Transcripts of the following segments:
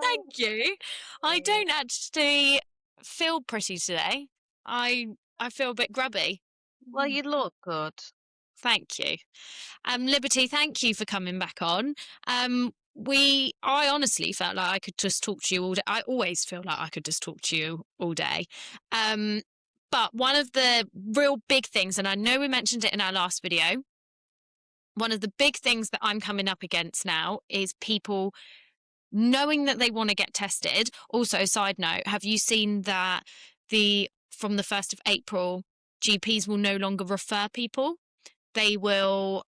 Thank you. I don't actually feel pretty today. I I feel a bit grubby. Well, you look good. Thank you. Liberty, thank you for coming back on. I honestly felt like I could just talk to you all day. I always feel like I could just talk to you all day. Um, but one of the real big things, and I know we mentioned it in our last video, one of the big things that I'm coming up against now is people knowing that they want to get tested. Also, side note, have you seen that from the 1st of April, GPs will no longer refer people? They will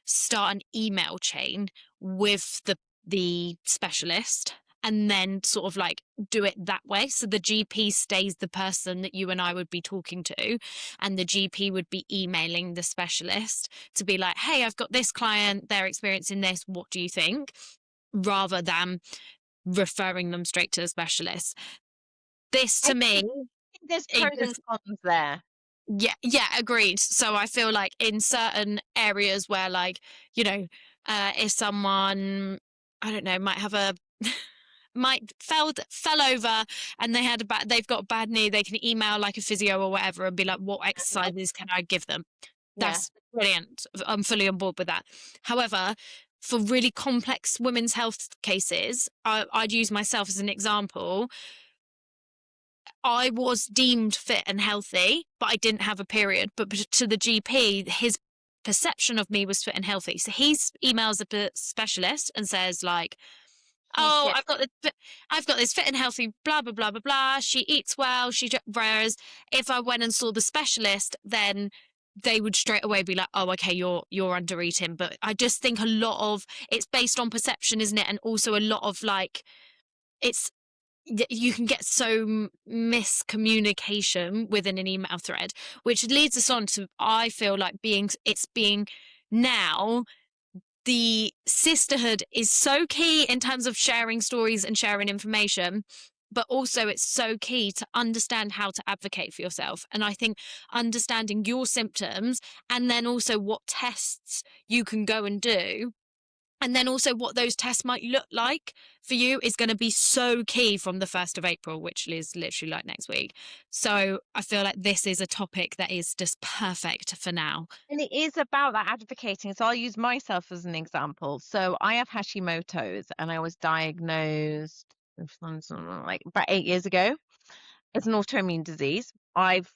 start an email chain with the specialist and then sort of like do it that way. So the GP stays the person that you and I would be talking to, and the GP would be emailing the specialist to be like, hey, I've got this client, they're experiencing this, what do you think? Rather than referring them straight to a specialist. This I to me, think there's it pros and just cons there. yeah, agreed. So I feel like in certain areas where like, you know, if someone, I don't know, might have a might fell over and they've got a bad knee, they can email like a physio or whatever and be like, what exercises can I give them? Yeah. That's brilliant. I'm fully on board with that. However, for really complex women's health cases, I'd use myself as an example. I was deemed fit and healthy, but I didn't have a period. But to the GP, his perception of me was fit and healthy. So he emails the specialist and says like, She's "Oh, fit. I've got this fit and healthy, blah blah blah blah blah. She eats well. Whereas if I went and saw the specialist, then they would straight away be like, "Oh, okay, you're under eating." But I just think a lot of it's based on perception, isn't it? And also a lot of like it's you can get so miscommunication within an email thread, which leads us on to I feel like being now the sisterhood is so key in terms of sharing stories and sharing information, but also it's so key to understand how to advocate for yourself. And I think understanding your symptoms and then also what tests you can go and do and then also what those tests might look like for you is going to be so key from the 1st of April, which is literally like next week. So I feel like this is a topic that is just perfect for now. And it is about that advocating. So I'll use myself as an example. So I have Hashimoto's and I was diagnosed like about 8 years ago. It's an autoimmune disease. I've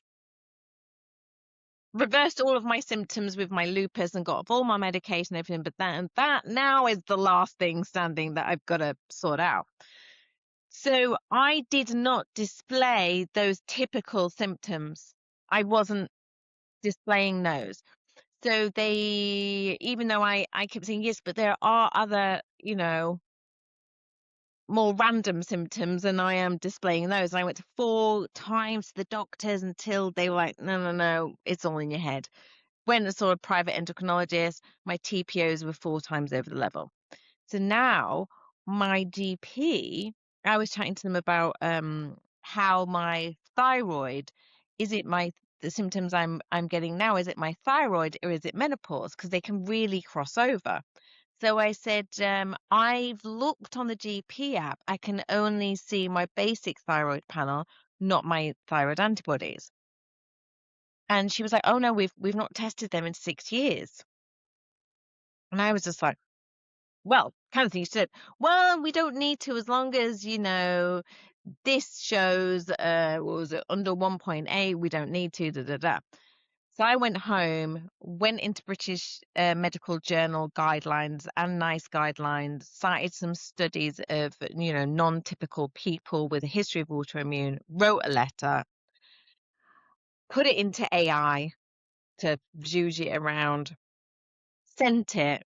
reversed all of my symptoms with my lupus and got off all my medication and everything, but that now is the last thing standing that I've got to sort out. So I did not display those typical symptoms. I wasn't displaying those. So they, even though I kept saying yes, but there are other, more random symptoms, and I am displaying those. And I went to 4 times to the doctors until they were like, no, no, no, it's all in your head. Went and saw a private endocrinologist. My TPOs were 4 times over the level. So now my GP, I was chatting to them about how my thyroid, is it the symptoms I'm getting now, is it my thyroid or is it menopause? Because they can really cross over. So I said, I've looked on the GP app. I can only see my basic thyroid panel, not my thyroid antibodies. And she was like, "Oh no, we've not tested them in 6 years." And I was just like, well, kind of thing. She said, "Well, we don't need to as long as, this shows what was it, under 1.8, we don't need to, da da da." So I went home, went into British Medical Journal guidelines and NICE guidelines, cited some studies of, non-typical people with a history of autoimmune, wrote a letter, put it into AI to zhuzh it around, sent it.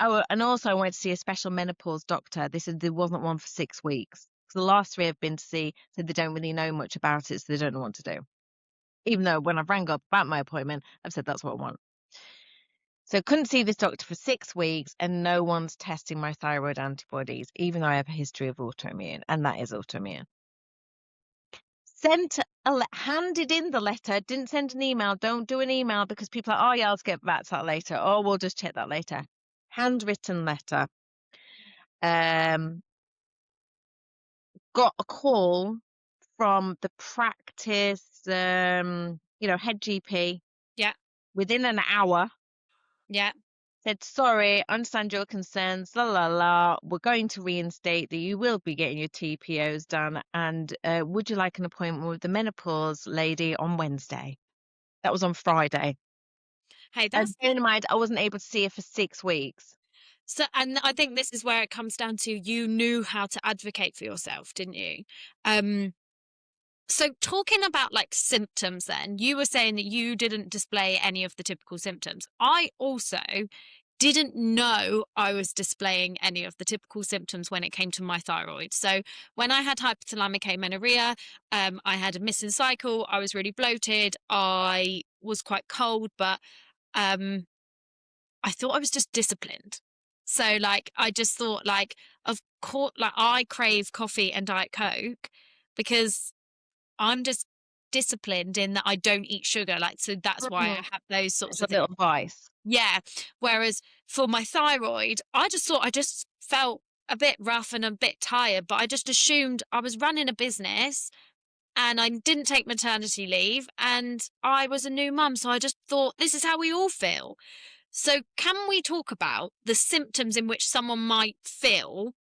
Oh, and also I went to see a special menopause doctor. They said there wasn't one for 6 weeks. So the last three I've been to see said they don't really know much about it, so they don't know what to do. Even though when I've rang up about my appointment, I've said that's what I want. So couldn't see this doctor for 6 weeks, and no one's testing my thyroid antibodies, even though I have a history of autoimmune, and that is autoimmune. Handed in the letter, didn't send an email. Don't do an email because people are, oh yeah, I'll get back to that later. Oh, we'll just check that later. Handwritten letter. got a call from the practice, head GP Yeah. within an hour. Yeah. Said, sorry, understand your concerns, la la la. We're going to reinstate that you will be getting your TPOs done. And would you like an appointment with the menopause lady on Wednesday? That was on Friday. Hey, And that's bear in mind, I wasn't able to see her for 6 weeks. so, and I think this is where it comes down to you knew how to advocate for yourself, didn't you? Um, so talking about like symptoms, then you were saying that you didn't display any of the typical symptoms. I also didn't know I was displaying any of the typical symptoms when it came to my thyroid. So when I had hypothalamic amenorrhea, I had a missing cycle, I was really bloated, I was quite cold, but um, I thought I was just disciplined. So like I just thought like of course like I crave coffee and Diet Coke because I'm just disciplined in that I don't eat sugar. Like so that's why I Mm. have those sorts It's of a things. little vice. Yeah. Whereas for my thyroid, I just thought I just felt a bit rough and a bit tired, but I just assumed I was running a business and I didn't take maternity leave and I was a new mum. So I just thought this is how we all feel. So can we talk about the symptoms in which someone might feel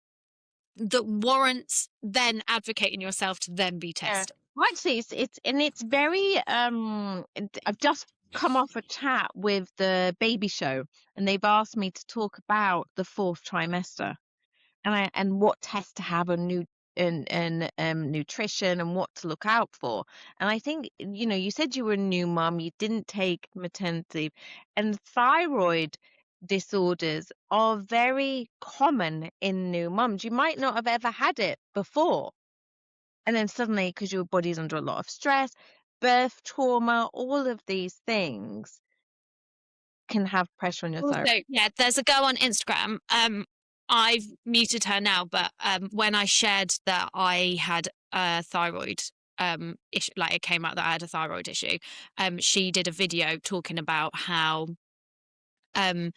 that warrants then advocating yourself to then be Yeah. tested? Well, actually, it's very I've just come off a chat with the baby show, and they've asked me to talk about the fourth trimester and what tests to have on nutrition and what to look out for. And I think, you said you were a new mum, you didn't take maternity leave, and thyroid disorders are very common in new mums. You might not have ever had it before. And then suddenly, because your body's under a lot of stress, birth trauma, all of these things can have pressure on your Also, thyroid. yeah, there's a girl on Instagram. I've muted her now, but when I shared that I had a thyroid issue, like it came out that I had a thyroid issue, she did a video talking about how um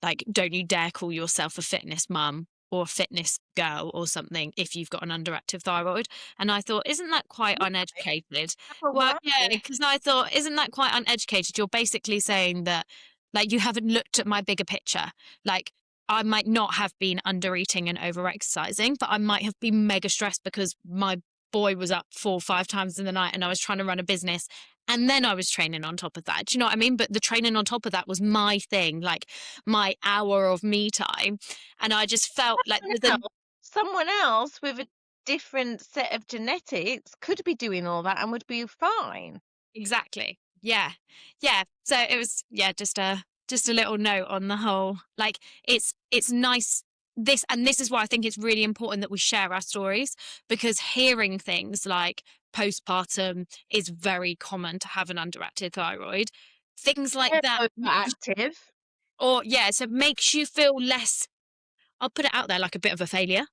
like don't you dare call yourself a fitness mum or a fitness girl or something if you've got an underactive thyroid. And I thought, isn't that quite uneducated? For Well, why? yeah, because I thought, isn't that quite uneducated? You're basically saying that like you haven't looked at my bigger picture. Like I might not have been under eating and over exercising, but I might have been mega stressed because my boy was up 4 or 5 times in the night and I was trying to run a business. And then I was training on top of that. Do you know what I mean? But the training on top of that was my thing, like my hour of me time. And I just felt like Someone there's a someone else with a different set of genetics could be doing all that and would be fine. exactly. Yeah. Yeah. So it was, yeah, just a little note on the whole. Like it's nice this is why I think it's really important that we share our stories because hearing things like postpartum is very common to have an underactive thyroid. Things like They're that both active. or yeah, so it makes you feel less, I'll put it out there, like a bit of a failure.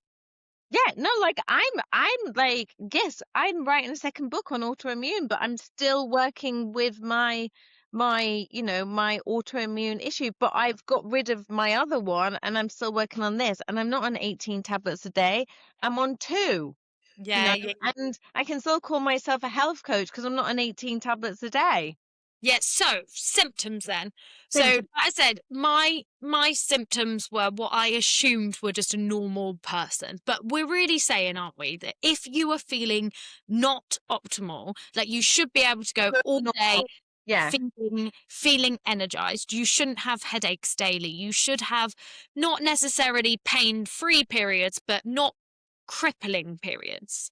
Yeah, no, like I'm like, yes, I'm writing a second book on autoimmune, but I'm still working with my autoimmune issue, but I've got rid of my other one and I'm still working on this. And I'm not on 18 tablets a day. I'm on two, Yeah, yeah, and I can still call myself a health coach because I'm not on 18 tablets a day. yeah. So symptoms then. So like Symptoms. I said, my symptoms were what I assumed were just a normal person. But we're really saying, aren't we, that if you are feeling not optimal, like you should be able to go all day Yeah. feeling energized. You shouldn't have headaches daily. You should have not necessarily pain-free periods, but not crippling periods.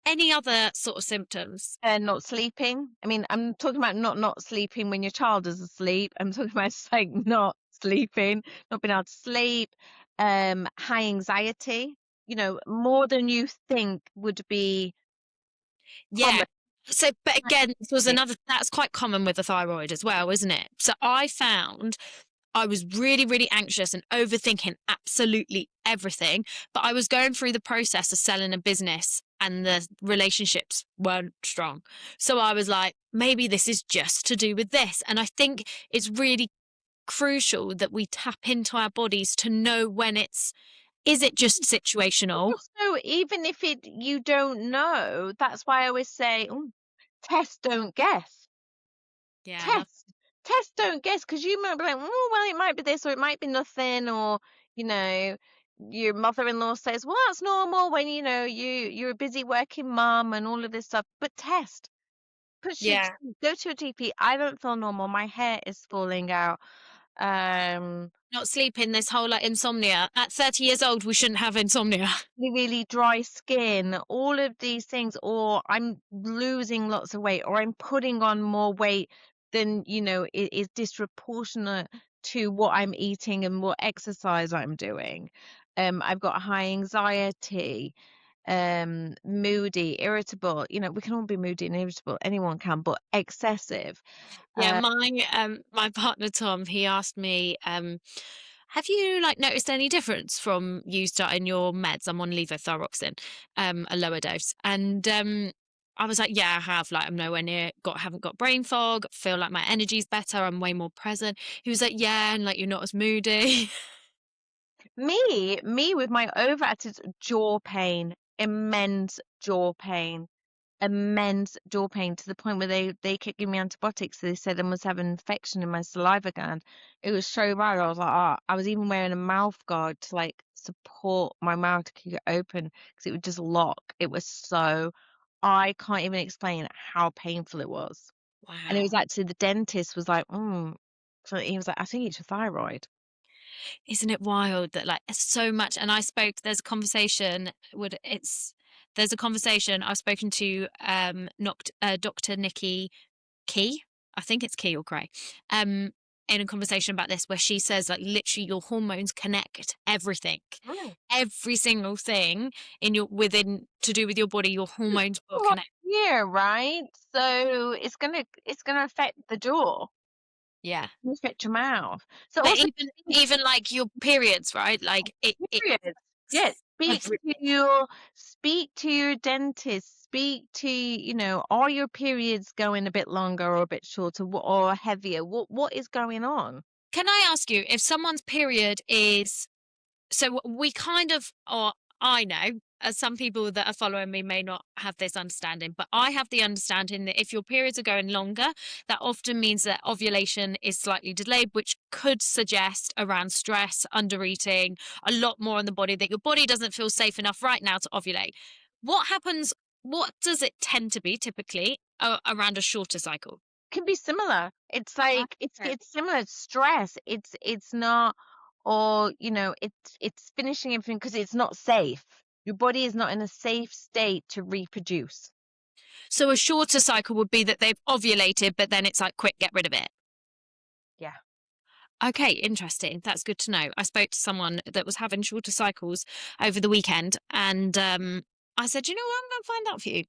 Any other sort of symptoms? Not sleeping. I mean, I'm talking about not sleeping when your child is asleep. I'm talking about just like not sleeping, not being able to sleep, high anxiety, more than you think would be Yeah. common. So, but again, this was another, that's quite common with the thyroid as well, isn't it? So I found I was really, really anxious and overthinking absolutely everything. But I was going through the process of selling a business and the relationships weren't strong. So I was like, maybe this is just to do with this. And I think it's really crucial that we tap into our bodies to know when is it just situational? Also, So even if you don't know, that's why I always say, "Oh, test, don't guess." Yeah, love. Test. Test, don't guess, because you might be like, "Oh, well, it might be this or it might be nothing," or, you know, your mother-in-law says, "Well, that's normal when, you're a busy working mom and all of this stuff." But test. Push your Yeah. go to a GP. I don't feel normal. My hair is falling out. Um, Not sleeping, this whole like insomnia. At 30 years old, we shouldn't have insomnia. really dry skin, all of these things, or I'm losing lots of weight, or I'm putting on more weight than, is disproportionate to what I'm eating and what exercise I'm doing. I've got high anxiety, moody, irritable. We can all be moody and irritable. Anyone can, but excessive. Yeah, Uh, my partner Tom, he asked me, have you like noticed any difference from you starting your meds? I'm on levothyroxine, a lower dose. And I was like, yeah, I have. Like, I'm nowhere near haven't got brain fog, feel like my energy's better, I'm way more present. He was like, yeah, and like you're not as moody. me with my overactive jaw pain, immense jaw pain. Immense jaw pain to the point where they kept giving me antibiotics. They said I must have an infection in my saliva gland. It was so bad. I was like, I was even wearing a mouth guard to like support my mouth to keep it open because it would just lock. It was so, I can't even explain how painful it was. And it was Wow. actually the dentist was like, So he was like, I think it's your thyroid. Isn't it wild that like so much? And there's a conversation I've spoken to Dr. Nikki Key, I think it's Key or Cray, um, in a conversation about this where she says like literally your hormones connect everything, Mm. every single thing in your within to do with your body, your hormones will Well, connect. yeah, right. So it's gonna affect the jaw, Yeah. affect your mouth. So But also even like your periods, right? Like it periods. Yeah, everything. speak to your dentist. Speak to, are your periods going a bit longer or a bit shorter or heavier? What is going on? Can I ask you if someone's period is so we kind of or I know as some people that are following me may not have this understanding, but I have the understanding that if your periods are going longer, that often means that ovulation is slightly delayed, which could suggest around stress, under eating, a lot more on the body, that your body doesn't feel safe enough right now to ovulate. What happens? What does it tend to be typically around a shorter cycle? Can be similar. It's like Okay. it's similar. Stress. It's not, or it's finishing everything because it's not safe. Your body is not in a safe state to reproduce. So a shorter cycle would be that they've ovulated, but then it's like, quick, get rid of it. Yeah. Okay, interesting. That's good to know. I spoke to someone that was having shorter cycles over the weekend, and I said, you know what, I'm going to find out for you.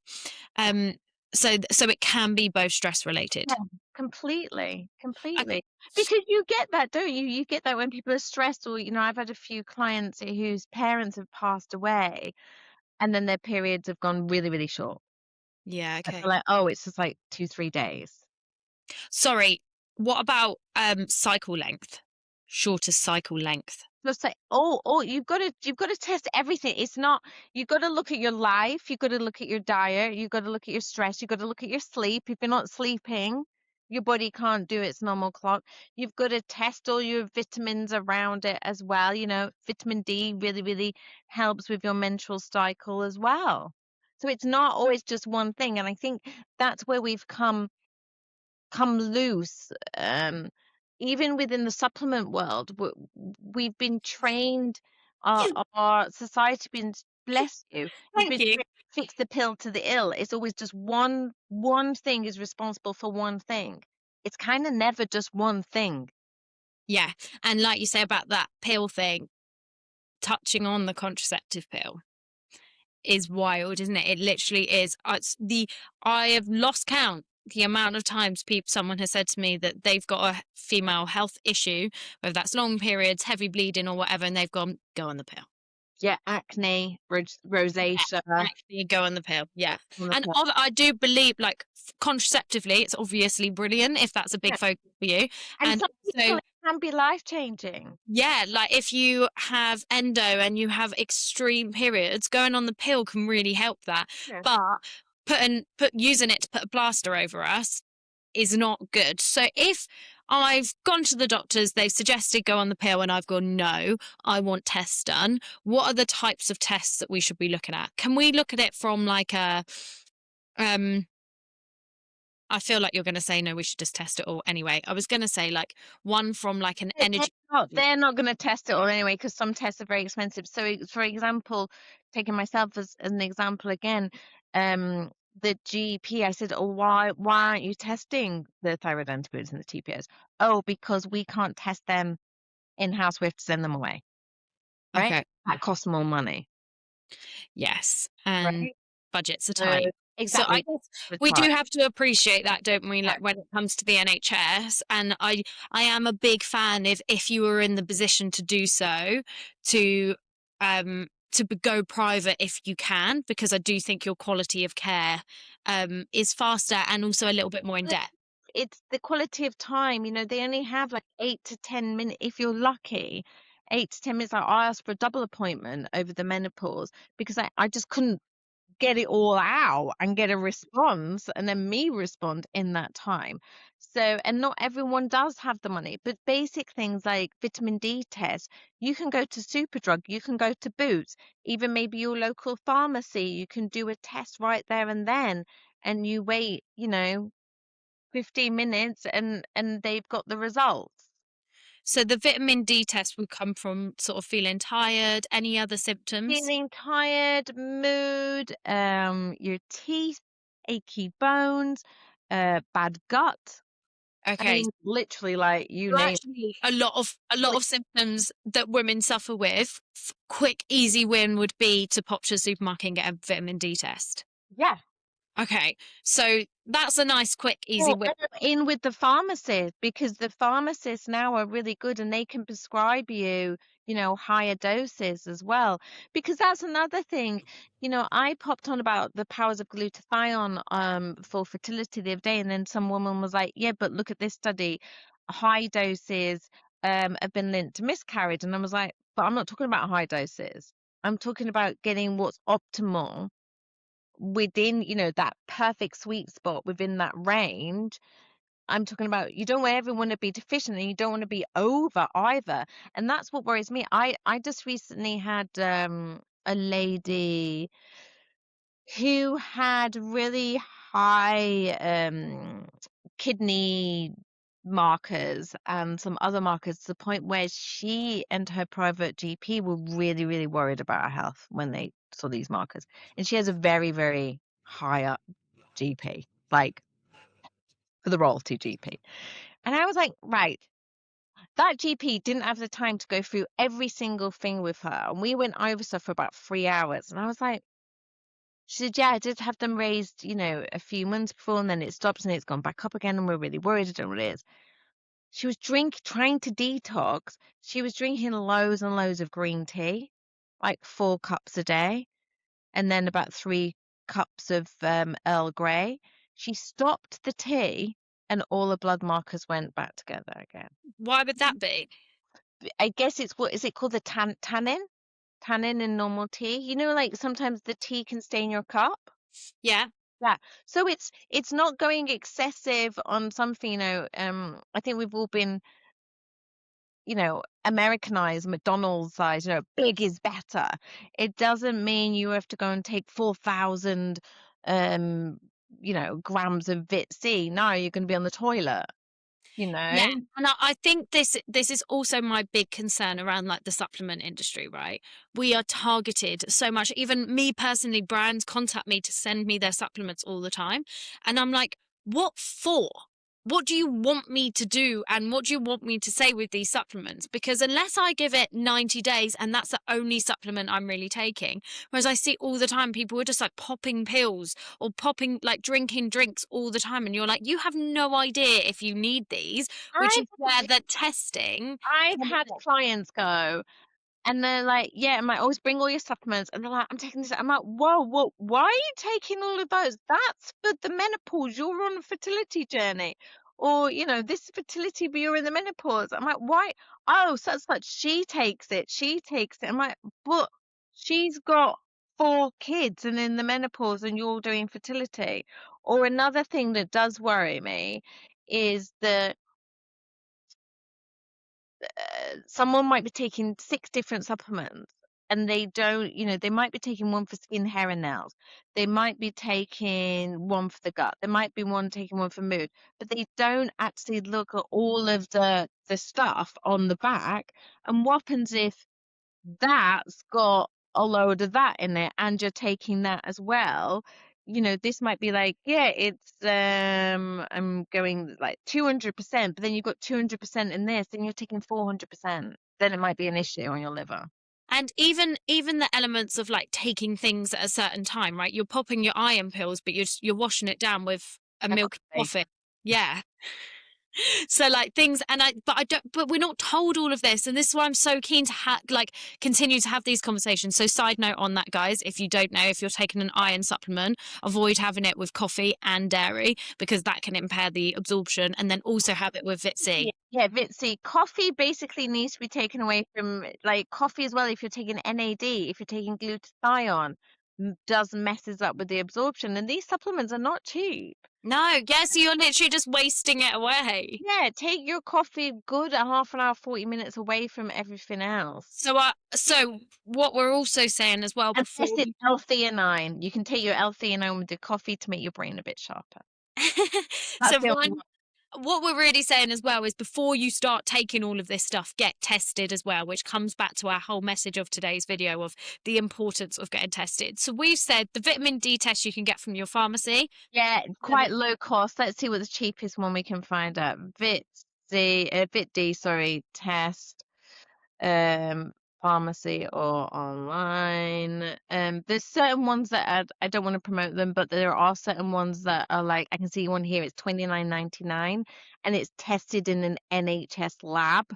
Um, so it can be both stress related. Yeah, completely, Okay. completely. Because you get that, don't you? You get that when people are stressed, or, I've had a few clients whose parents have passed away, and then their periods have gone really, really short. Yeah. And Okay. they're like, oh, it's just like 2, 3 days. Sorry. What about cycle length? Shorter cycle length. Just like, oh, you've got to test everything. It's not, you've got to look at your life, you've got to look at your diet, you've got to look at your stress, you've got to look at your sleep. If you're not sleeping, your body can't do its normal clock. You've got to test all your vitamins around it as well. Vitamin D really, really helps with your menstrual cycle as well. So it's not always just one thing. And I think that's where we've come loose. Even within the supplement world, we've been trained, our society been, bless you, has Thank been you. trained to fix the pill to the ill. It's always just one thing is responsible for one thing. It's kind of never just one thing. Yeah. And like you say about that pill thing, touching on the contraceptive pill is wild, isn't it? It literally is. I have lost count the amount of times someone has said to me that they've got a female health issue, whether that's long periods, heavy bleeding, or whatever, and they've gone go on the pill. Yeah, acne, rosacea, Actually, go on the pill. Yeah, on the and pill. I do believe contraceptively, it's obviously brilliant if that's a big Yeah. focus for you, And and some people also it can be life-changing. Yeah, like if you have endo and you have extreme periods, going on the pill can really help that. Yeah. But using it to put a plaster over us is not good. So if I've gone to the doctors, they've suggested go on the pill, and I've gone, no, I want tests done. What are the types of tests that we should be looking at? Can we look at it from like a, um, I feel like you're going to say no, we should just test it all anyway. I was going to say like one from like an energy. They're not gonna test it all anyway, because some tests are very expensive. So, for example, taking myself as an example again, um, the GP, I said, "Oh, why aren't you testing the thyroid antibodies and the TPOs?" "Oh, because we can't test them in-house. We have to send them away." Right? Okay. That costs more money, Yes, and right? budgets are So tight. So I exactly, guess the we time. do have to appreciate that, don't we? Yeah. Like when it comes to the NHS, and I am a big fan if you were in the position to do so, to go private if you can, because I do think your quality of care is faster and also a little bit more in depth. It's the quality of time, they only have like 8 to 10 minutes if you're lucky. 8 to 10 minutes. Like, I asked for a double appointment over the menopause because I just couldn't get it all out and get a response and then me respond in that time. So, and not everyone does have the money, but basic things like vitamin D test, you can go to Superdrug, you can go to Boots, even maybe your local pharmacy, you can do a test right there and then, and you wait, 15 minutes and they've got the results. So the vitamin D test would come from sort of feeling tired, any other symptoms? Feeling tired, mood, your teeth, achy bones, bad gut. I Okay. mean, literally, like, you There are name actually a lot of it. symptoms that women suffer with. Quick, easy win would be to pop to the supermarket and get a vitamin D test. Yeah. Okay, so that's a nice, quick, easy Well, win. and I'm in with the pharmacist, because the pharmacists now are really good and they can prescribe you, higher doses as well. Because that's another thing, I popped on about the powers of glutathione for fertility the other day, and then some woman was like, "Yeah, but look at this study. High doses have been linked to miscarriage." And I was like, "But I'm not talking about high doses. I'm talking about getting what's optimal within, that perfect sweet spot within that range." I'm talking about, you don't ever want to be deficient and you don't want to be over either. And that's what worries me. I just recently had a lady who had really high kidney markers and some other markers, to the point where she and her private GP were really, really worried about her health when they saw these markers. And she has a very, very high up GP, like for the royalty GP. And I was like, right, that GP didn't have the time to go through every single thing with her. And we went over stuff for about 3 hours. And I was like, she said, "Yeah, I did have them raised, a few months before, and then it stopped and it's gone back up again. And we're really worried. I don't know what it is." She was trying to detox. She was drinking loads and loads of green tea, like 4 cups a day, and then about 3 cups of Earl Grey. She stopped the tea and all the blood markers went back together again. Why would that be? I guess it's, what is it called, the tannin? Tannin in normal tea. Like sometimes the tea can stain your cup. Yeah. Yeah. So it's not going excessive on something, I think we've all been, Americanized, McDonald's size, big is better. It doesn't mean you have to go and take 4,000 um, grams of Vit C. No, you're going to be on the toilet, you Yeah, know? and I think this is also my big concern around like the supplement industry, right? We are targeted so much. Even me personally, brands contact me to send me their supplements all the time, and I'm like, what for? What do you want me to do, and what do you want me to say with these supplements? Because unless I give it 90 days and that's the only supplement I'm really taking, whereas I see all the time people are just like popping pills or popping, like drinking drinks all the time, and you're like, you have no idea if you need these, which is where I've the testing I've comes had in. clients go, and they're like, "Yeah," I'm like, "Always bring all your supplements." And they're like, "I'm taking this." I'm like, "Whoa, whoa, why are you taking all of those? That's for the menopause. You're on a fertility journey." Or, this fertility, but you're in the menopause. I'm like, why? Oh, such such, she takes it. She takes it. I'm like, but she's got 4 kids and in the menopause, and you're doing fertility. Or another thing that does worry me is that someone might be taking 6 different supplements, and they don't, they might be taking one for skin, hair, and nails. They might be taking one for the gut. There might be one taking one for mood, but they don't actually look at all of the stuff on the back. And what happens if that's got a load of that in it and you're taking that as well? This might be like, yeah, it's I'm going like 200%, but then you've got 200% in this, then you're taking 400%. Then it might be an issue on your liver. And even the elements of like taking things at a certain time, right? You're popping your iron pills, but you're washing it down with a milk Definitely. coffee. Yeah. So like things, and I don't, but we're not told all of this, and this is why I'm so keen to continue to have these conversations. So side note on that, guys, if you don't know, if you're taking an iron supplement, avoid having it with coffee and dairy, because that can impair the absorption, and then also have it with Vit Yeah, C. yeah, Vitsi. Coffee basically needs to be taken away from, like, coffee as well. If you're taking NAD, if you're taking glutathione, does messes up with the absorption. And these supplements are not cheap. No, yeah, so you're literally just wasting it away. Yeah, take your coffee good a half an hour, 40 minutes away from everything else. So what we're also saying as well And before test it L-theanine. You can take your L-theanine with the coffee to make your brain a bit sharper. That's so the only one what we're really saying as well is before you start taking all of this stuff, get tested as well, which comes back to our whole message of today's video of the importance of getting tested. So we've said the vitamin D test you can get from your pharmacy. Yeah, quite low cost. Let's see what the cheapest one we can find out. Vit D, sorry, test, um, pharmacy or online. There's certain ones that I don't want to promote them, but there are certain ones that are like, I can see one here, it's 29.99, and it's tested in an NHS lab.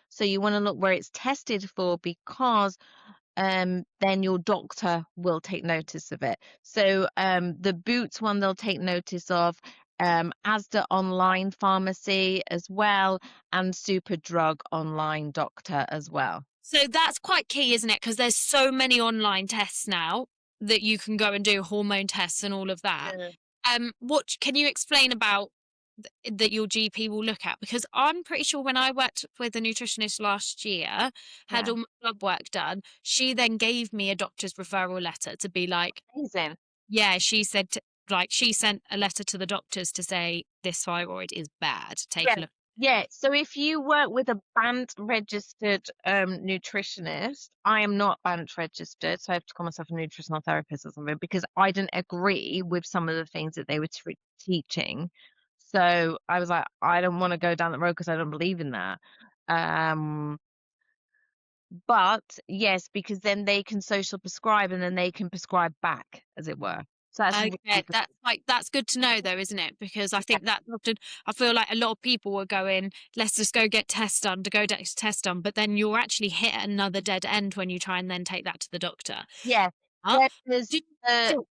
So you want to look where it's tested for, because then your doctor will take notice of it. So the Boots one they'll take notice of, Asda online pharmacy as well, and Superdrug online doctor as well. So that's quite key, isn't it? Because there's so many online tests now that you can go and do hormone tests and all of that. Yeah. What can you explain about that your GP will look at? Because I'm pretty sure when I worked with a nutritionist last year, had Yeah, all my blood work done, she then gave me a doctor's referral letter to be like, amazing. yeah, she said, like, she sent a letter to the doctors to say this thyroid is bad. Take Yeah, a look. yeah. So if you work with a band registered nutritionist, I am not band registered, so I have to call myself a nutritional therapist or something, because I didn't agree with some of the things that they were teaching. So I was like, I don't want to go down that road because I don't believe in that. Um, but yes, because then they can social prescribe and then they can prescribe back, as it were. So that's really Okay, good. that's good to know though, isn't it? Because I think that often I feel like a lot of people are going, let's just go get tests done to go get tests done, but then you'll actually hit another dead end when you try and then take that to the doctor. Yeah. Huh? Then there's Did, the oh,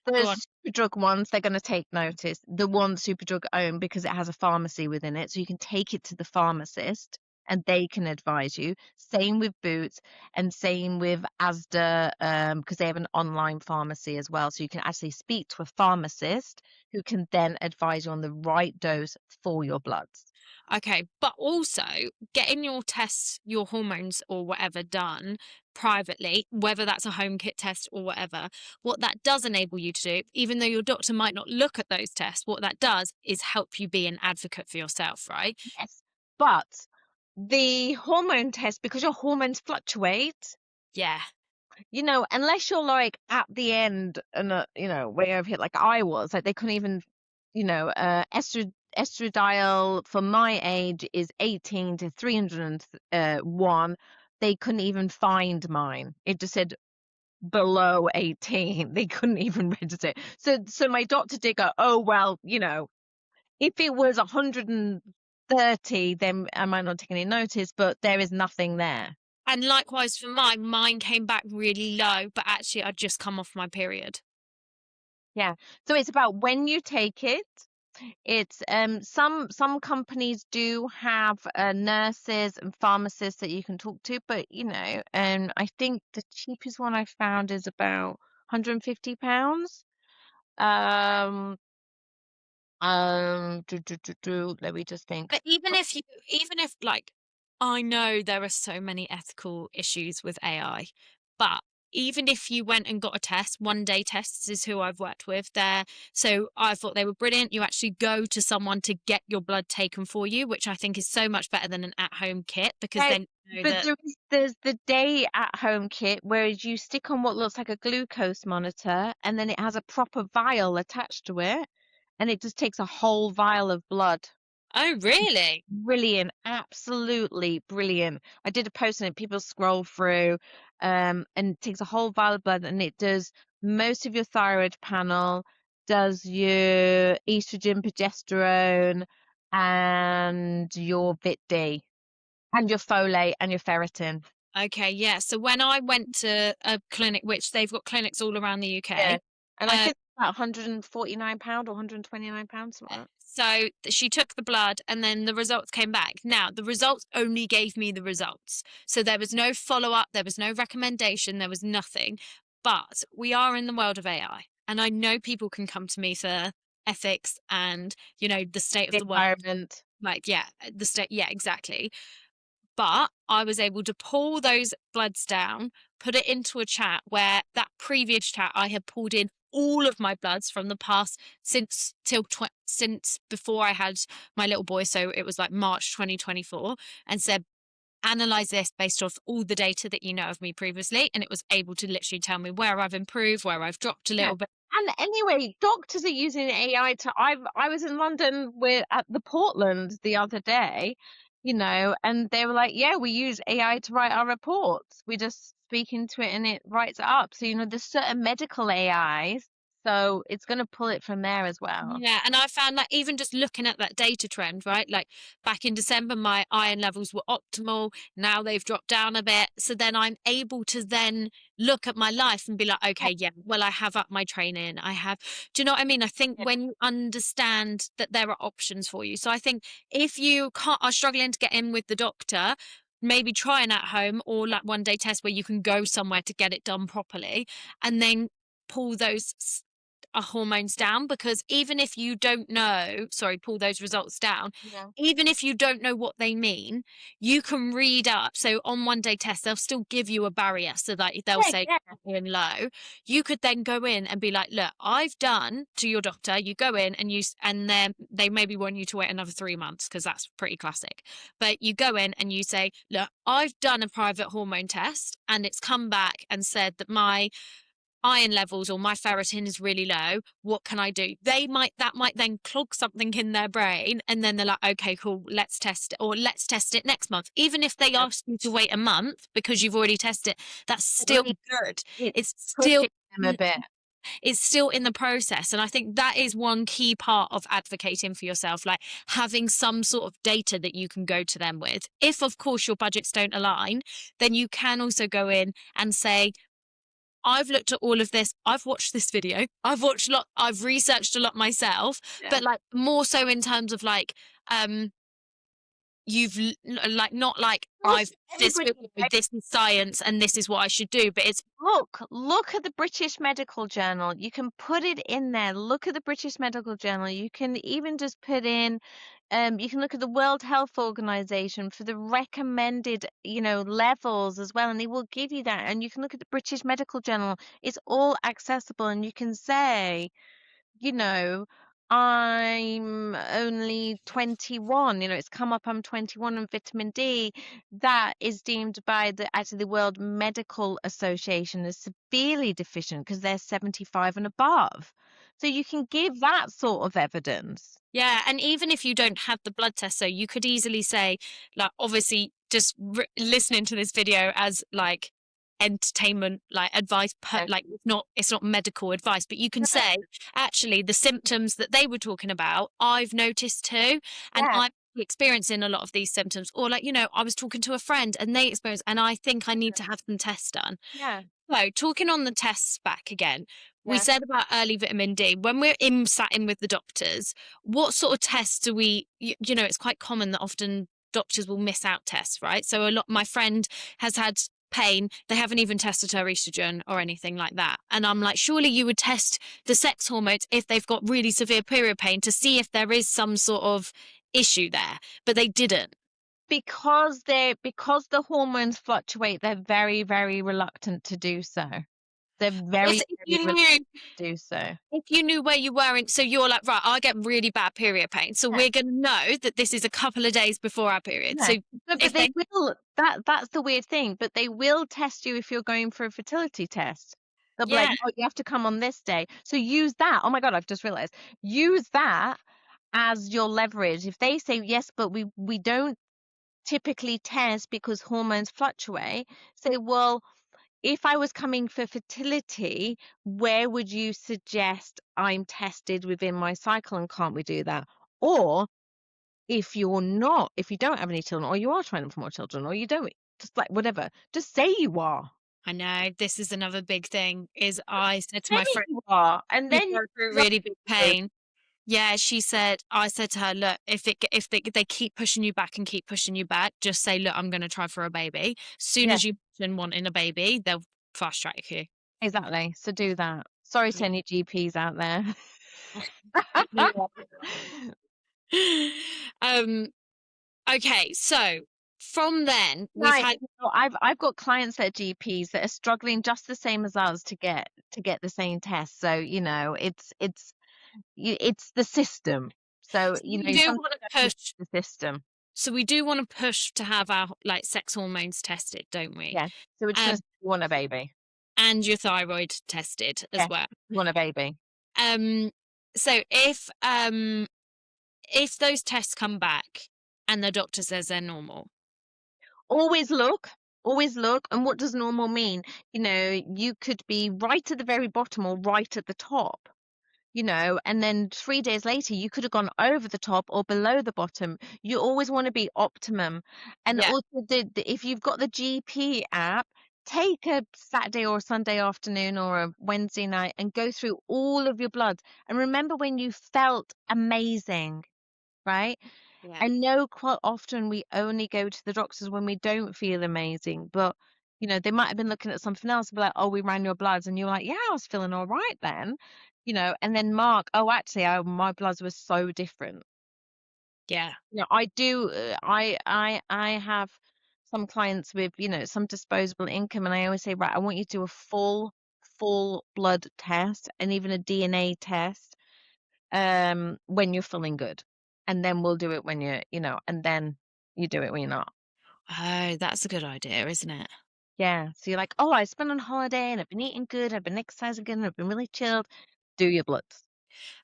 go on. the Superdrug ones, they're going to take notice. The one Superdrug own, because it has a pharmacy within it. So you can take it to the pharmacist and they can advise you. Same with Boots and same with Asda, because they have an online pharmacy as well. So you can actually speak to a pharmacist who can then advise you on the right dose for your bloods. Okay, but also getting your tests, your hormones or whatever done privately, whether that's a home kit test or whatever, what that does enable you to do, even though your doctor might not look at those tests, what that does is help you be an advocate for yourself, right? Yes. But the hormone test, because your hormones fluctuate, Yeah. unless you're like at the end and way over here, like I was, like they couldn't even, estradiol for my age is 18 to 301. They couldn't even find mine. It just said below 18. They couldn't even register it. So my doctor did go, oh well, if it was 130, then I might not take any notice, but there is nothing there. And likewise for mine came back really low, but actually I'd just come off my period. Yeah. So it's about when you take it, It's some companies do have nurses and pharmacists that you can talk to, but I think the cheapest one I found is about £150. Um, let me just think. But even if like, I know there are so many ethical issues with AI, but even if you went and got a test, 1 day tests is who I've worked with there. So I thought they were brilliant. You actually go to someone to get your blood taken for you, which I think is so much better than an at-home kit because Yeah, then you know but that, there's the day at home kit, whereas you stick on what looks like a glucose monitor, and then it has a proper vial attached to it, and it just takes a whole vial of blood. oh, really? Brilliant, absolutely brilliant. I did a post on it, people scroll through, and it takes a whole vial of blood, and it does most of your thyroid panel, does your estrogen, progesterone, and your Vit D, and your folate and your ferritin. Okay, yeah. So when I went to a clinic, which they've got clinics all around the Yeah. UK, And I uh, think it's about £149 or £129, something like so she took the blood and then the results came back. Now, the results only gave me the results. So there was no follow up, there was no recommendation, there was nothing. But we are in the world of AI. And I know people can come to me for ethics and, the state of the the world. environment. Like, yeah, the state, yeah, exactly. But I was able to pull those bloods down, put it into a chat where that previous chat I had pulled in all of my bloods from the past since before I had my little boy. So it was like March 2024, and said, analyze this based off all the data that you know of me previously. And it was able to literally tell me where I've improved, where I've dropped a Yeah. little bit. And anyway, doctors are using AI to. I was in London with at the Portland the other day, and they were like, "Yeah, we use AI to write our reports. We just speak into it and it writes it up." So there's certain medical AIs, so it's going to pull it from there as well. Yeah, and I found that even just looking at that data trend, right? Like back in December, my iron levels were optimal. Now they've dropped down a bit. So then I'm able to then look at my life and be like, Yeah, okay, yeah, well, I have up my training. Do you know what I mean? I think yeah, when you understand that there are options for you. So I think if you are struggling to get in with the doctor, maybe try an at home or like 1 day test where you can go somewhere to get it done properly and then pull those hormones down, because even if you don't know, sorry, pull those results down, yeah. even if you don't know what they mean, you can read up. So on 1 day test, they'll still give you a barrier so that they'll Yeah, say yeah. high and low. You could then go in and be like, look, I've done to your doctor. You go in and and then they maybe want you to wait another 3 months because that's pretty classic. But you go in and you say, look, I've done a private hormone test and it's come back and said that my iron levels or my ferritin is really low. What can I do? That might then clog something in their brain, and then they're like, okay, cool, let's test it, or let's test it next month. Even if they Yeah. ask you to wait a month because you've already tested it, that's At still least good. it's It's still pushing them a bit. it's still in the process. And I think that is one key part of advocating for yourself, like having some sort of data that you can go to them with. If, of course, your budgets don't align, then you can also go in and say, I've looked at all of this. I've watched this video. I've researched a lot myself, Yeah. but like more so in terms of like, like not like Plus, I've this everybody, this is science and this is what I should do, but it's look at the British Medical Journal. You can put it in there. Look at the British Medical Journal. You can even just put in, you can look at the World Health Organization for the recommended, levels as well, and they will give you that. And you can look at the British Medical Journal. It's all accessible, and you can say, you know, I'm only 21, it's come up I'm 21 on vitamin D. That is deemed by the World Medical Association as severely deficient because they're 75 and above. So you can give that sort of evidence. yeah. And even if you don't have the blood test, so you could easily say, like, obviously, just listening to this video as like entertainment, like advice, Yeah. like it's not medical advice, but you can No, say, actually, the symptoms that they were talking about, I've noticed too, and yeah. experiencing a lot of these symptoms, or like, I was talking to a friend and they experienced, and I think I need to have some tests done. Yeah, So, talking on the tests back again, we yeah. said about early vitamin D. When we're sat in with the doctors, what sort of tests do we, it's quite common that often doctors will miss out tests, right? So, my friend has had pain, they haven't even tested her estrogen or anything like that. And I'm like, surely you would test the sex hormones if they've got really severe period pain to see if there is some sort of issue there, but they didn't. Because the hormones fluctuate, they're very, very reluctant to do so. They're If very, very you reluctant knew to do so. If you knew where you were in, so you're like, right, I get really bad period pain. So Yeah. we're going to know that this is a couple of days before our period. Yeah. So No, but if they they, will. That's the weird thing. But they will test you if you're going for a fertility test. They'll be like, yeah, oh, you have to come on this day. So use that. Oh my God, I've just realized. Use that as your leverage. If they say yes, but we don't typically test because hormones fluctuate, say, well, if I was coming for fertility, where would you suggest I'm tested within my cycle, and can't we do that? Or if you're not, if you don't have any children, or you are trying for more children, or you don't, just like whatever, just say you are. I know this is another big thing is I said to Say my friend you are, and who's then going through you're really big good. pain. Yeah, I said to her, look, if they keep pushing you back and keep pushing you back, just say, look, I'm going to try for a baby. Soon Yeah, as you mention wanting a baby, they'll fast track you. exactly. So do that. Sorry to Yeah. any GPs out there. No. um, okay, so from then we've Right. had I've got clients that are GPs that are struggling just the same as us to get the same test. So, it's the system. So, so we you do sometimes want to have to push the system. so we do want to push to have our like sex hormones tested, don't we? Yeah. So we're just gonna Um, say you want a baby. and your thyroid tested as Yeah. well. You want a baby. Um, so if those tests come back and the doctor says they're normal, Always look. Always look. And what does normal mean? You could be right at the very bottom or right at the top. And then 3 days later, you could have gone over the top or below the bottom. You always want to be optimum. And yeah, also, if you've got the GP app, take a Saturday or Sunday afternoon or a Wednesday night and go through all of your bloods. And remember when you felt amazing, right? yeah, I know quite often we only go to the doctors when we don't feel amazing, but they might have been looking at something else and be like, oh, we ran your bloods, and you're like, yeah, I was feeling all right then, and then Mark, oh, actually, my bloods were so different. yeah. I do, I have some clients with, some disposable income, and I always say, right, I want you to do a full blood test and even a DNA test when you're feeling good, and then we'll do it when and then you do it when you're not. Oh, that's a good idea, isn't it? Yeah, so you're like, oh, I spent on holiday and I've been eating good, I've been exercising good, and I've been really chilled. Do your bloods.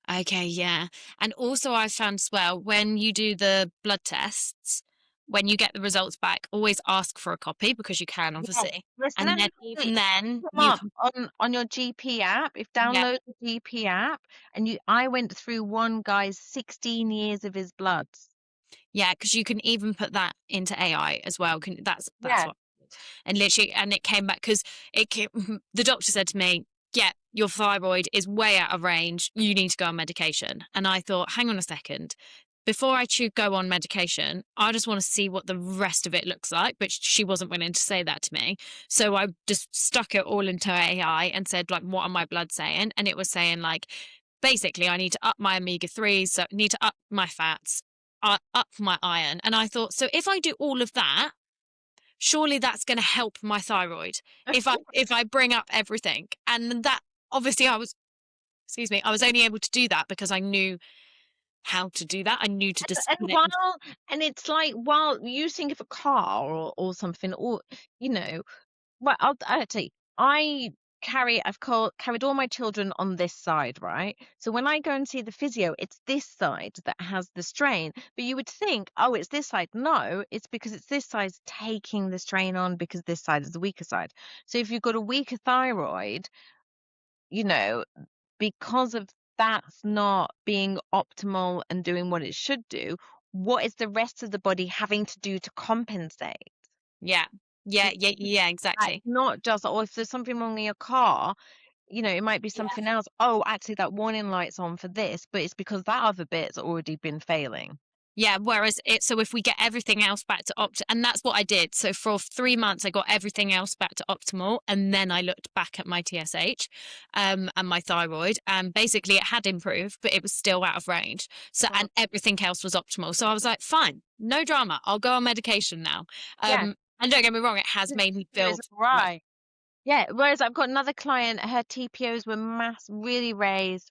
Okay, yeah. And also I found as well when you do the blood tests, when you get the results back, always ask for a copy because you can Yeah, obviously. listen, And and then look even then them you up can on your GP app. If yeah, download the GP app, and I went through one guy's 16 years of his bloods. yeah, because you can even put that into AI as well. That's Yeah. what and literally and it came back because the doctor said to me, yeah, your thyroid is way out of range, you need to go on medication. And I thought, hang on a second, before I go on medication, I just want to see what the rest of it looks like, but she wasn't willing to say that to me. So I just stuck it all into AI and said, like, what are my blood saying? And it was saying, like, basically I need to up my omega-3s, so I need to up my fats, up my iron. And I thought, so if I do all of that, surely that's going to help my thyroid Of if course. I bring up everything. And that obviously excuse me, I was only able to do that because I knew how to do that. I knew to And discipline it. and it's like, while you think of a car or something, or you know well, I'll tell you, carried all my children on this side, right? So when I go and see the physio, it's this side that has the strain. But you would think, oh, it's this side. No, it's because it's this side taking the strain on, because this side is the weaker side. So if you've got a weaker thyroid, you know, because of that's not being optimal and doing what it should do, what is the rest of the body having to do to compensate? Yeah. Yeah, yeah, yeah, Like, exactly. not just, oh, if there's something wrong in your car, it might be Yeah. something else. Oh, actually, that warning light's on for this, but it's because that other bit's already been failing. Yeah, whereas so if we get everything else back to and that's what I did. So for 3 months, I got everything else back to optimal, and then I looked back at my TSH, and my thyroid, and basically it had improved, but it was still out of range. So Well, and everything else was optimal. So I was like, "Fine, no drama. I'll go on medication now." yeah, And don't get me wrong, it has made me feel it's much. right. Yeah, whereas I've got another client, her TPOs were really raised,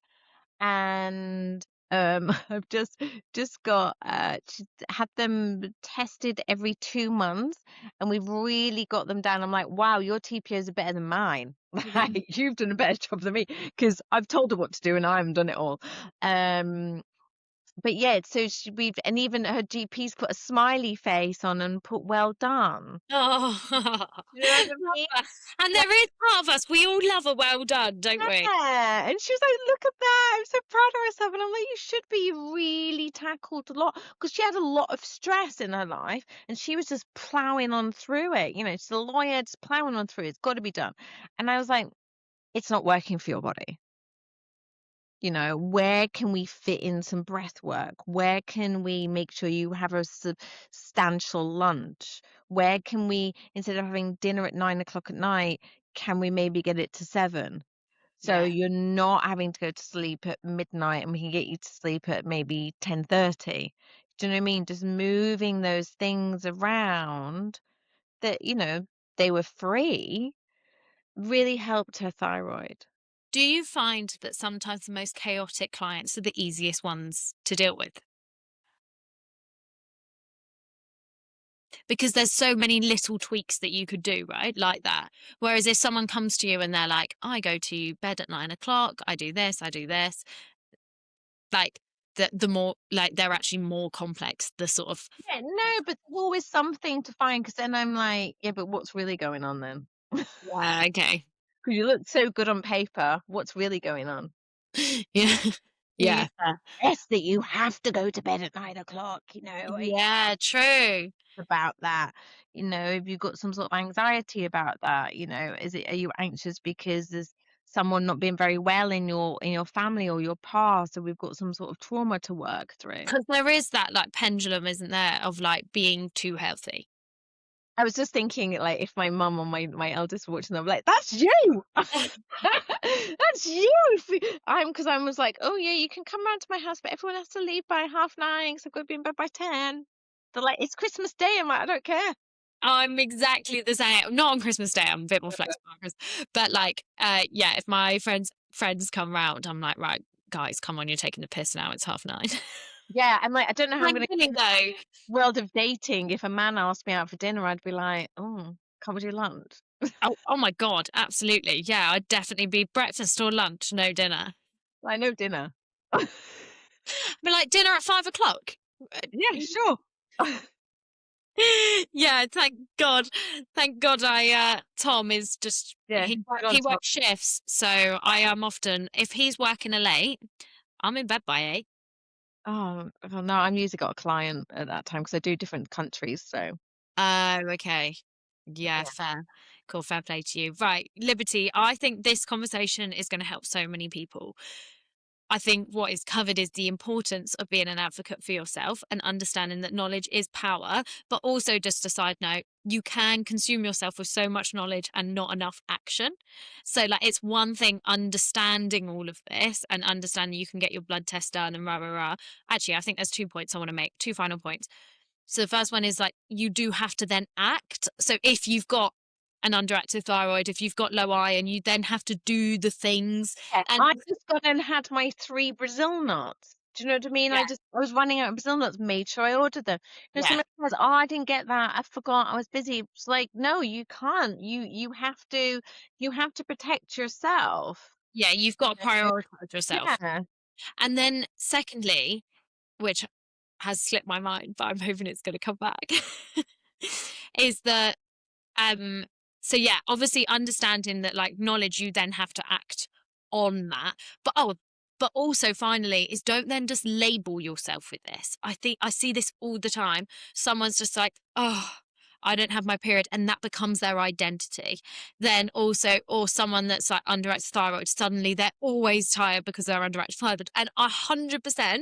and I've just got she's had them tested every 2 months, and we've really got them down. I'm like, wow, your TPOs are better than mine. Yeah. Like, you've done a better job than me because I've told her what to do and I haven't done it all. Um, but yeah, so we've, and even her GP's put a smiley face on and put well done. Oh, You know what I love mean? that. And there is part of us, we all love a well done, don't we? Yeah, and she was like, "Look at that! I'm so proud of myself." And I'm like, "You should be. You really tackled a lot because she had a lot of stress in her life, and she was just plowing on through it. She's a lawyer, just plowing on through it. It's got to be done." And I was like, "It's not working for your body. Where can we fit in some breath work? Where can we make sure you have a substantial lunch? Where can we, instead of having dinner at 9 o'clock at night, can we maybe get it to 7? So Yeah. you're not having to go to sleep at midnight, and we can get you to sleep at maybe 10:30. Do you know what I mean? Just moving those things around that, they were free, really helped her thyroid. Do you find that sometimes the most chaotic clients are the easiest ones to deal with? Because there's so many little tweaks that you could do, right? Like that. Whereas if someone comes to you and they're like, I go to bed at 9 o'clock, I do this, like the more like they're actually more complex, the sort of. Yeah, no, but there's always something to find, because then I'm like, yeah, but what's really going on then? Yeah, okay. Because you look so good on paper, what's really going on? Yeah. The Yeah. Fair. stress that you have to go to bed at 9 o'clock, Yeah, true. about that. If you've got some sort of anxiety about that, are you anxious because there's someone not being very well in your family or your past, so we've got some sort of trauma to work through. Because there is that like pendulum, isn't there, of like being too healthy. I was just thinking, like, if my mum or my eldest were watching, I'm like, that's you. That's you. Because I was like, oh yeah, you can come round to my house, but everyone has to leave by 9:30, so I've got to be in bed by 10. They're like, it's Christmas Day. I'm like, I don't care. I'm exactly the same. Not on Christmas Day, I'm a bit more flexible on but like, yeah, if my friends come round, I'm like, "Right, guys, come on, you're taking the piss now, it's 9:30." Yeah, I'm like, I don't know how I'm gonna Thankfully though, world of dating. If a man asked me out for dinner, I'd be like, "Oh, come with your lunch." oh my God, absolutely. Yeah, I'd definitely be breakfast or lunch, no dinner. I know dinner. But like dinner at 5 o'clock. Yeah, sure. Yeah, thank God. Thank God Tom is just Yeah, good on he top. works shifts, so I am often if he's working a late, I'm in bed by 8. Oh, no, I'm usually got a client at that time because I do different countries. So Oh, okay. Yeah, yeah, fair. Cool, fair play to you. Right, Liberty, I think this conversation is going to help so many people. I think what is covered is the importance of being an advocate for yourself and understanding that knowledge is power. But also, just a side note, you can consume yourself with so much knowledge and not enough action. So, like, it's one thing understanding all of this and understanding you can get your blood test done and rah, rah, rah. Actually, I think there's 2 points I want to make, two final points. So the first one is like you do have to then act. So if you've got an underactive thyroid, if you've got low iron, you then have to do the things. yeah. And I just gone and had my 3 Brazil nuts. Do you know what I mean? yeah, I was running out of Brazil nuts, made sure I ordered them. yeah, Somebody says, "Oh, I didn't get that. I forgot. I was busy." It's like, no, you can't. You have to protect yourself. yeah, you've got to prioritize yourself. Yeah. And then secondly, which has slipped my mind, but I'm hoping it's going to come back, is that um so yeah, obviously understanding that like knowledge you then have to act on that. But oh, But also, finally, is don't then just label yourself with this. I think I see this all the time. Someone's just like, oh, I don't have my period, and that becomes their identity. Then also, or someone that's like underactive thyroid, suddenly they're always tired because they're underactive thyroid. And 100%,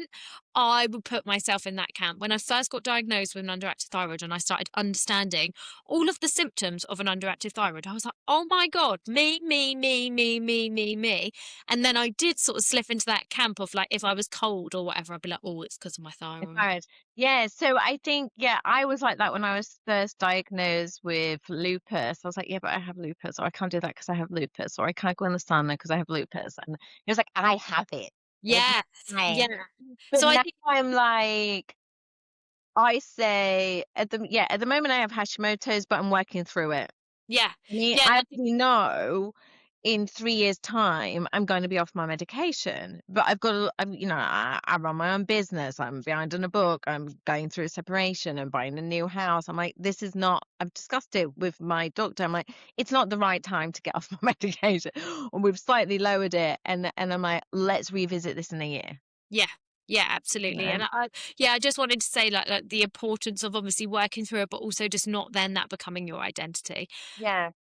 I would put myself in that camp. When I first got diagnosed with an underactive thyroid and I started understanding all of the symptoms of an underactive thyroid, I was like, oh my God, me, me, me, me, me, me, me. And then I did sort of slip into that camp of like, if I was cold or whatever, I'd be like, oh, it's because of my It's thyroid. hard. Yeah, so I think, yeah, I was like that when I was first diagnosed with lupus. I was like, yeah, but I have lupus, or I can't do that because I have lupus, or I can't go in the sauna because I have lupus. And he was like, I have it. It's Yes. Yeah. fine. But So I now think, I'm like, I say at the moment I have Hashimoto's, but I'm working through it. yeah. I mean, Yeah. And I I think, actually know in 3 years' time I'm going to be off my medication. But I've got to, I run my own business. I'm behind on a book. I'm going through a separation. I'm buying a new house. I'm like, this is not, I've discussed it with my doctor. I'm like, it's not the right time to get off my medication. Or we've slightly lowered it. And I'm like, let's revisit this in a year. yeah. Yeah, You absolutely. know? And yeah, I just wanted to say like the importance of obviously working through it, but also just not then that becoming your identity. Yeah.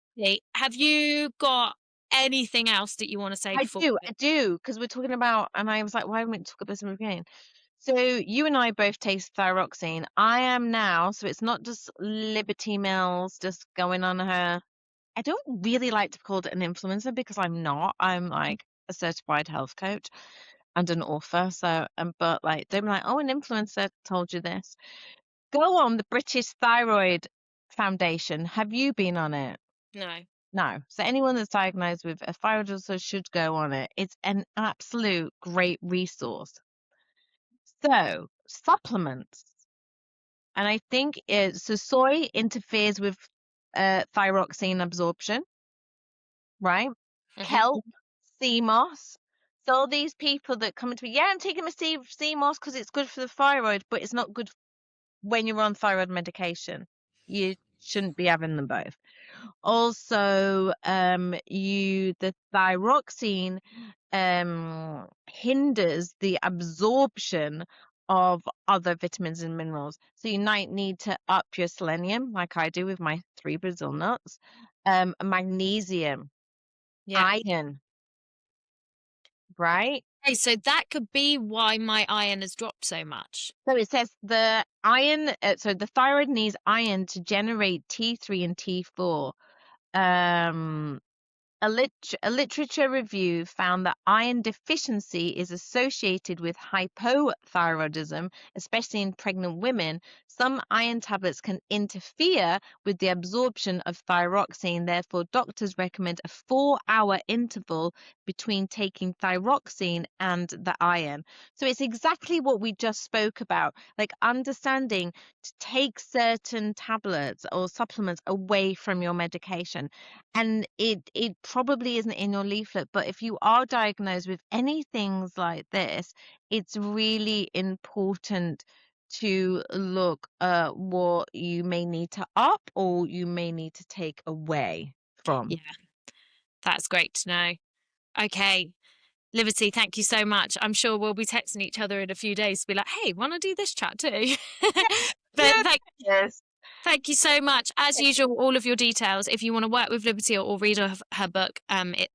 Have you got anything else that you want to say before? I do, because we're talking about, and I was like, why haven't we talk about this in the beginning? So you and I both taste thyroxine. I am now, so it's not just Liberty Mills just going on her. I don't really like to be called an influencer because I'm not. I'm like a certified health coach and an author. So, but like, don't be like, oh, an influencer told you this. Go on the British Thyroid Foundation. Have you been on it? No. No. So anyone that's diagnosed with a thyroid ulcer should go on it. It's an absolute great resource. So supplements, and I think so soy interferes with thyroxine absorption, right? Hmm. Kelp, sea moss. So all these people that come to me, yeah, I'm taking my sea moss because it's good for the thyroid, but it's not good when you're on thyroid medication. You shouldn't be having them both. Also, the thyroxine hinders the absorption of other vitamins and minerals. So you might need to up your selenium, like I do with my 3 Brazil nuts, magnesium, Yeah. iron, right? Hey, so that could be why my iron has dropped so much. So it says the iron, so the thyroid needs iron to generate T3 and T4. Um, a literature review found that iron deficiency is associated with hypothyroidism, especially in pregnant women. Some iron tablets can interfere with the absorption of thyroxine. Therefore, doctors recommend a 4-hour interval between taking thyroxine and the iron. So it's exactly what we just spoke about, like understanding to take certain tablets or supplements away from your medication. And it probably isn't in your leaflet, but if you are diagnosed with any things like this, it's really important to look at what you may need to up or you may need to take away Yeah, from. that's great to know. Okay. Liberty, thank you so much. I'm sure we'll be texting each other in a few days to be like, hey, want to do this chat too? But Yes. thank you so much. As Yes. usual, all of your details, if you want to work with Liberty or read her book,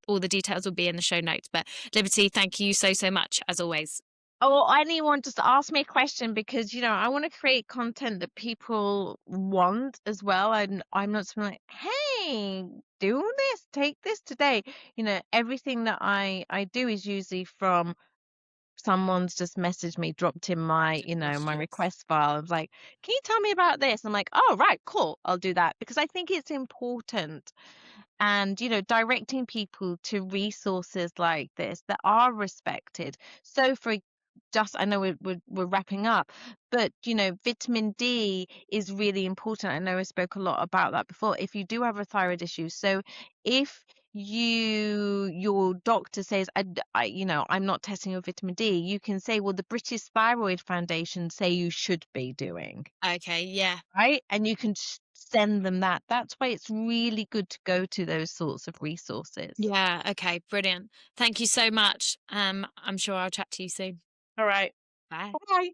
all the details will be in the show notes. But Liberty, thank you so, so much, as always. Or anyone just ask me a question because I want to create content that people want as well. I'm not something like, hey, do this, take this today. Everything that I do is usually from someone's just messaged me, dropped in my, my request file. I was like, can you tell me about this? I'm like, oh, right, cool, I'll do that because I think it's important. And, directing people to resources like this that are respected. So for just, I know we're wrapping up, but vitamin D is really important. I know I spoke a lot about that before. If you do have a thyroid issue, so if your doctor says, I'm not testing your vitamin D, you can say, well, the British Thyroid Foundation say you should be doing, Okay, yeah. right? And you can send them that. That's why it's really good to go to those sorts of resources. Yeah, okay, brilliant. Thank you so much. I'm sure I'll chat to you soon. All right. Bye. Bye.